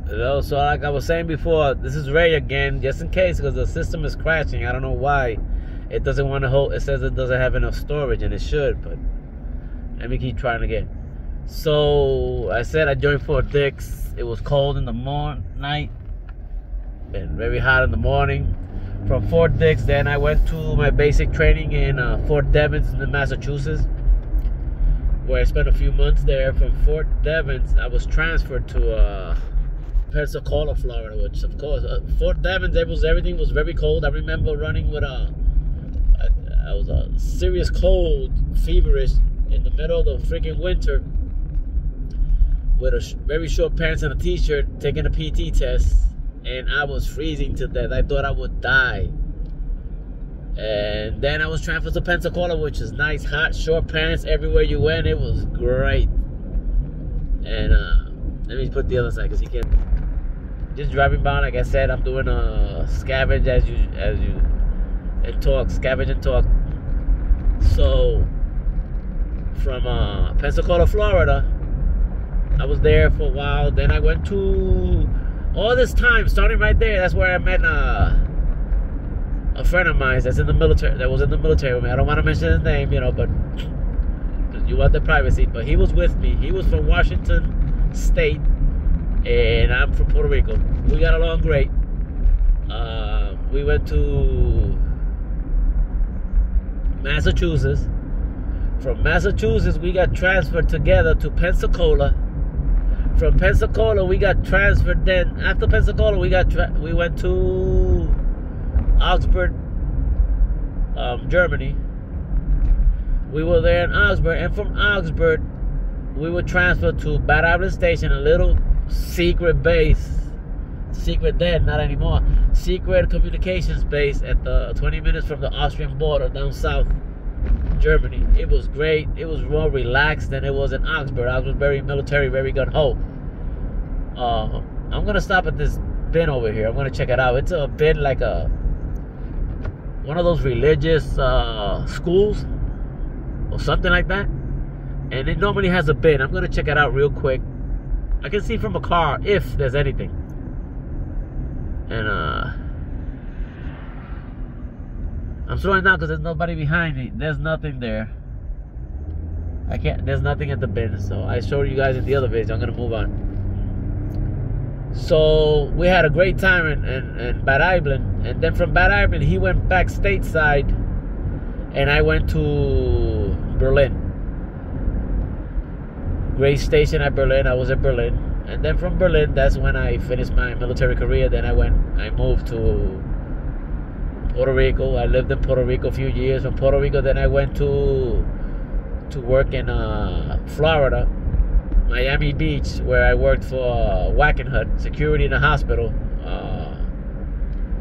So like I was saying before, this is Ray again, just in case, because the system is crashing. I don't know why. It doesn't want to hold. It says it doesn't have enough storage, and it should, but let me keep trying again. So I said I joined Fort Dix. It was cold in the night and very hot in the morning. From Fort Dix, then I went to my basic training in Fort Devens in Massachusetts, where I spent a few months there. From Fort Devens, I was transferred to Pensacola, Florida, which of course, Fort Devens, everything was very cold. I remember running with I was a serious cold, feverish, in the middle of the freaking winter, with a very short pants and a t-shirt, taking a PT test, and I was freezing to death. I thought I would die. And then I was transferred to Pensacola, which is nice, hot, short pants everywhere you went. It was great. And let me put the other side, because you can't. Just driving by, like I said, I'm doing a scavenge and talk, scavenge and talk. So from Pensacola, Florida, I was there for a while. Then I went to, all this time, starting right there, that's where I met a friend of mine that's in the military, that was in the military with me. I don't want to mention his name, you know, but you want the privacy. But he was with me. He was from Washington State, and I'm from Puerto Rico. We got along great. We went to Massachusetts. From Massachusetts, we got transferred together to Pensacola. From Pensacola, we got transferred. Then after Pensacola, we went to Augsburg, Germany. We were there in Augsburg, and from Augsburg, we were transferred to Bad Island Station, a little secret base. Secret then, not anymore. Secret communications base at the 20 minutes from the Austrian border down south, Germany. It was great. It was more relaxed than it was in Augsburg. I was very military, very gun-ho. I'm gonna stop at this bin over here. I'm gonna check it out. It's a bin like one of those religious schools or something like that, and it normally has a bin. I'm gonna check it out real quick. I can see from a car if there's anything. And I'm slowing down because there's nobody behind me. There's nothing there. There's nothing at the bin. So I showed you guys in the other video. I'm gonna move on. So we had a great time in Bad Island, and then from Bad Island he went back stateside, and I went to Berlin. Great station at Berlin. I was at Berlin. And then from Berlin, that's when I finished my military career. Then I moved to Puerto Rico. I lived in Puerto Rico a few years. From Puerto Rico, then I went to work in Florida, Miami Beach, where I worked for Wackenhut, security in a hospital,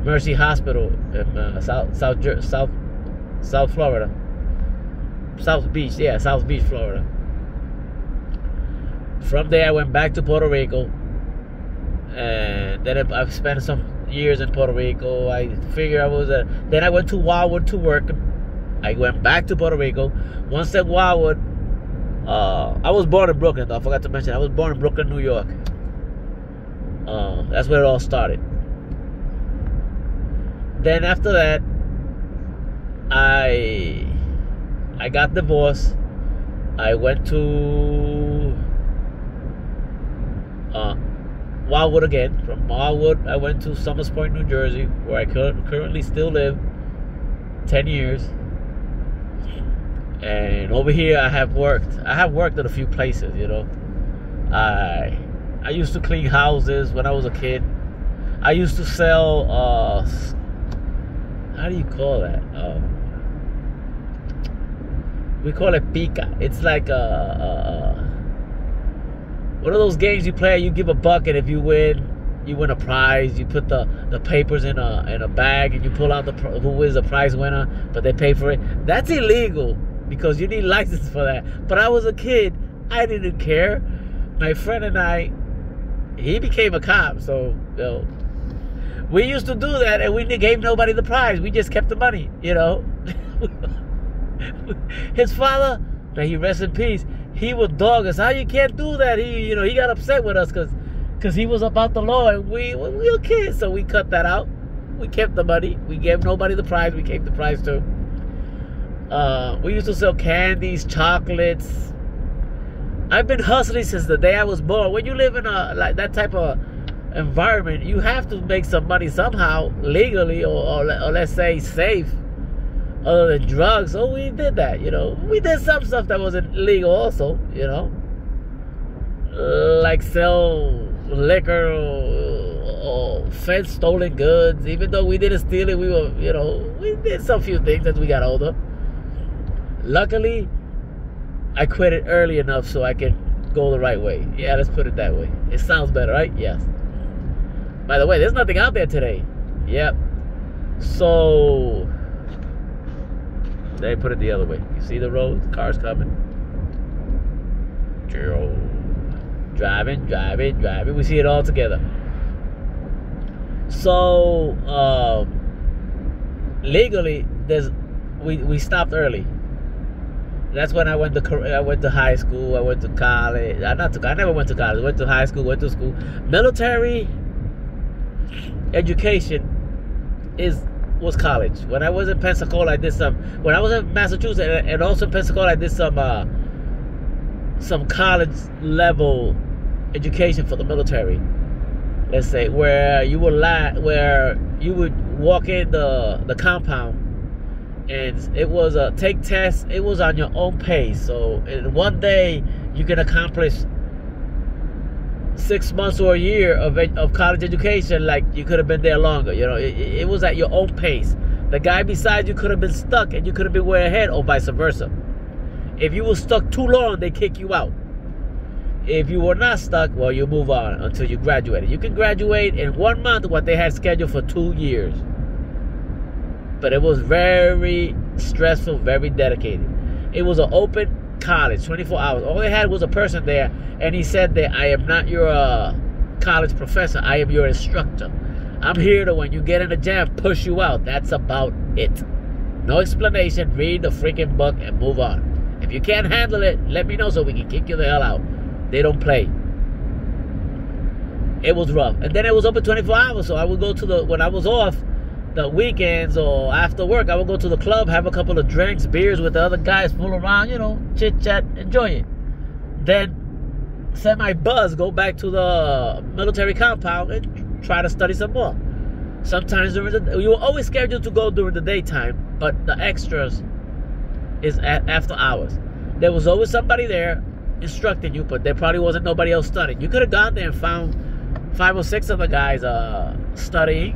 Mercy Hospital in South Florida, South Beach, yeah, South Beach, Florida. From there, I went back to Puerto Rico, and then I've spent some years in Puerto Rico. I figured then I went to Wildwood to work. I went back to Puerto Rico. Once at Wildwood, I was born in Brooklyn, though. I forgot to mention, I was born in Brooklyn, New York. That's where it all started. Then after that, I got divorced. I went to Wildwood again. From Wildwood, I went to Somers Point, New Jersey, where I currently still live. 10 years. And over here, I have worked at a few places, you know. I used to clean houses when I was a kid. I used to sell, how do you call that? We call it pica. It's like one of those games you play. You give a buck, and if you win a prize. You put the papers in a bag, and you pull out who is the prize winner, but they pay for it. That's illegal because you need license for that. But I was a kid. I didn't care. My friend and I, he became a cop, so you know, we used to do that, and we gave nobody the prize. We just kept the money, you know. His father, may he rest in peace, he would dog us. How you can't do that? He got upset with us because because he was about the law, and we were kids, so we cut that out. We kept the money. We gave nobody the prize. We kept the prize too. We used to sell candies, chocolates. I've been hustling since the day I was born. When you live in a like that type of environment, you have to make some money somehow, legally, or let's say safe, other than drugs. So we did that, you know. We did some stuff that wasn't legal also, you know, like sell liquor or fence stolen goods. Even though we didn't steal it, we were, you know, we did some few things as we got older. Luckily, I quit it early enough so I could go the right way. Yeah, let's put it that way. It sounds better, right? Yes. By the way, there's nothing out there today. Yep. So, they put it the other way. You see the road? The cars coming. Driving. We see it all together. So, legally, we stopped early. That's when I went to high school. I went to college. I never went to college. I went to high school. Went to school. Military education was college. When I was in Pensacola, I did some. When I was in Massachusetts and also in Pensacola, I did some college level education for the military. Let's say where you would walk in the compound. And it was a take test. It was on your own pace. So in one day, you can accomplish 6 months or a year of college education. Like you could have been there longer. You know, it was at your own pace. The guy beside you could have been stuck, and you could have been way ahead, or vice versa. If you were stuck too long, they kick you out. If you were not stuck, well, you move on until you graduated. You can graduate in 1 month what they had scheduled for 2 years. But it was very stressful, very dedicated. It was an open college, 24 hours. All they had was a person there, and he said that I am not your college professor. I am your instructor. I'm here to, when you get in a jam, push you out. That's about it. No explanation. Read the freaking book and move on. If you can't handle it, let me know so we can kick you the hell out. They don't play. It was rough. And then it was open 24 hours, so I would go to when I was off, the weekends or after work, I would go to the club, have a couple of drinks, beers with the other guys, fool around, you know, chit chat, enjoy it. Then semi-buzz, go back to the military compound and try to study some more. Sometimes you were always scheduled to go during the daytime, but the extras is after hours. There was always somebody there instructing you, but there probably wasn't nobody else studying. You could have gone there and found 5 or 6 other guys studying,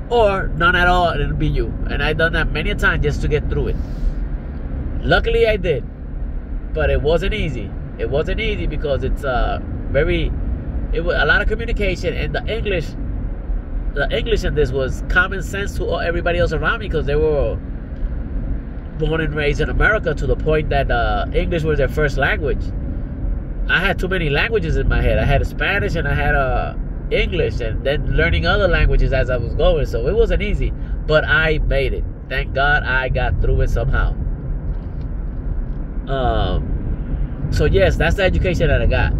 or none at all, and it'll be you. And I've done that many a time just to get through it. Luckily I did, but it wasn't easy. It wasn't easy because it's it was a lot of communication, and the English in this was common sense to everybody else around me, because they were born and raised in America, to the point that English was their first language. I had too many languages in my head. I had Spanish and I had English, and then learning other languages as I was going. So it wasn't easy, but I made it. Thank God I got through it somehow. So yes, that's the education that I got.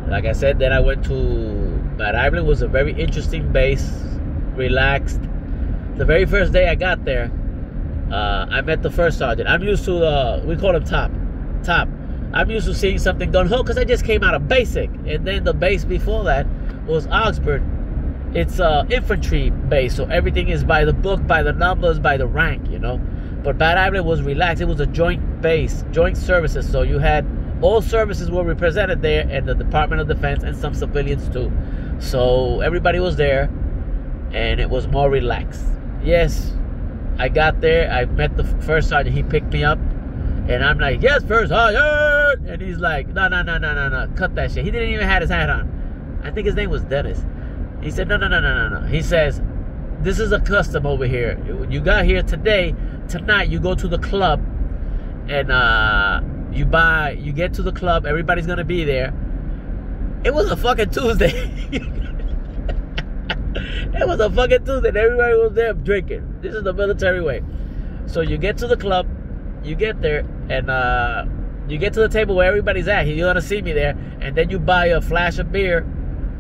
Like I said, then I went to Bad Island. Was a very interesting base, relaxed. The very first day I got there, I met the first sergeant. I'm used to we call him Top. I'm used to seeing something gun ho, because I just came out of basic. And then the base before that was Augsburg. It's infantry base, so everything is by the book, by the numbers, by the rank, you know. But Bad Island was relaxed. It was a joint base, joint services. So you had all services were represented there, and the Department of Defense, and some civilians too. So everybody was there, and it was more relaxed. Yes, I got there. I met the first sergeant. He picked me up, and I'm like, "Yes, first sergeant." And he's like, "No, cut that shit." He didn't even have his hat on. I think his name was Dennis. He said, "No." He says, "This is a custom over here. You got here today. Tonight, you go to the club, and you get to the club. Everybody's gonna be there." It was a fucking Tuesday. It was a fucking Tuesday, and everybody was there drinking. This is the military way. So you get to the club, you get there, and You get to the table where everybody's at. You're gonna see me there, and then you buy a flash of beer,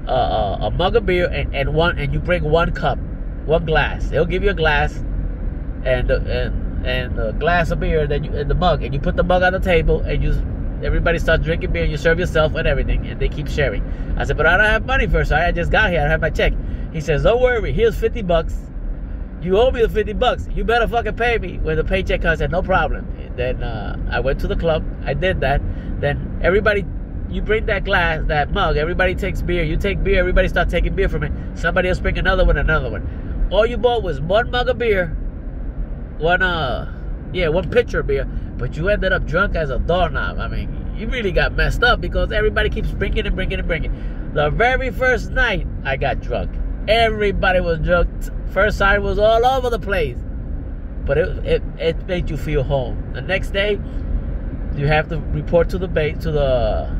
a mug of beer, and you bring one cup, one glass. They'll give you a glass, and a glass of beer, then in the mug, and you put the mug on the table, and everybody starts drinking beer. You serve yourself and everything, and they keep sharing. I said, but I don't have money first. I just got here. I don't have my check. He says, don't worry. Here's $50. You owe me the $50. You better fucking pay me when the paycheck comes. I said, no problem. Then I went to the club. I did that. Then everybody, you bring that glass, that mug. Everybody takes beer. You take beer. Everybody starts taking beer from it. Somebody else bring another one, another one. All you bought was one mug of beer, one pitcher of beer. But you ended up drunk as a doorknob. I mean, you really got messed up because everybody keeps bringing and bringing and bringing. The very first night I got drunk, everybody was drunk. First time was all over the place. But it made you feel home. The next day, you have to report to the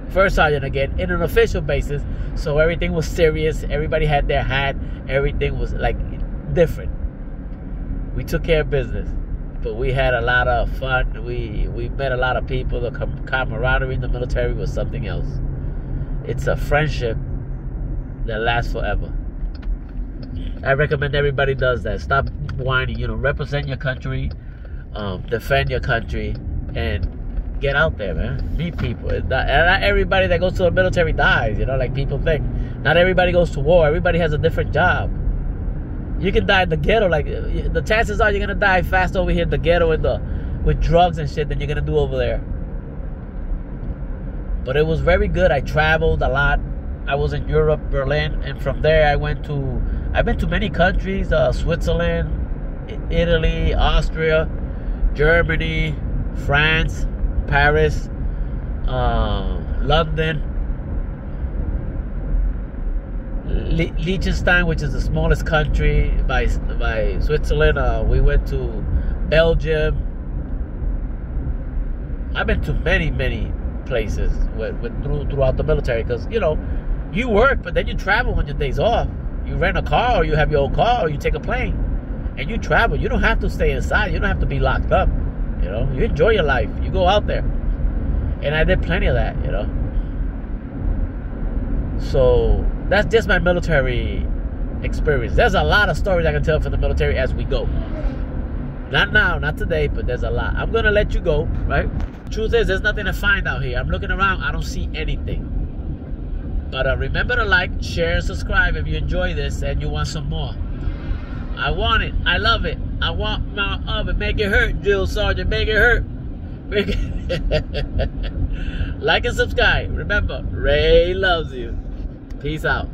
first sergeant again in an official basis. So everything was serious. Everybody had their hat. Everything was like different. We took care of business, but we had a lot of fun. We met a lot of people. The camaraderie in the military was something else. It's a friendship that lasts forever. I recommend everybody does that. Stop whining. Represent your country, defend your country, and get out there, man. Meet people. Not everybody that goes to the military dies. Like people think. Not everybody goes to war. Everybody has a different job. You can die in the ghetto. Like the chances are you're gonna die fast over here in the ghetto with drugs and shit than you're gonna do over there. But it was very good. I traveled a lot. I was in Europe, Berlin, and from there I've been to many countries, Switzerland, Italy, Austria, Germany, France, Paris, London, Liechtenstein, which is the smallest country by Switzerland. We went to Belgium. I've been to many places throughout the military because, you work, but then you travel on your days off. You rent a car, or you have your own car, or you take a plane, and you travel. You don't have to stay inside. You don't have to be locked up. You enjoy your life. You go out there, and I did plenty of that. So that's just my military experience. There's a lot of stories I can tell from the military as we go. Not now, not today, but there's a lot. I'm gonna let you go, right? Truth is, there's nothing to find out here. I'm looking around. I don't see anything. But remember to like, share, and subscribe if you enjoy this and you want some more. I want it. I love it. I want more of it. Make it hurt, Drill Sergeant. Make it hurt. Like and subscribe. Remember, Ray loves you. Peace out.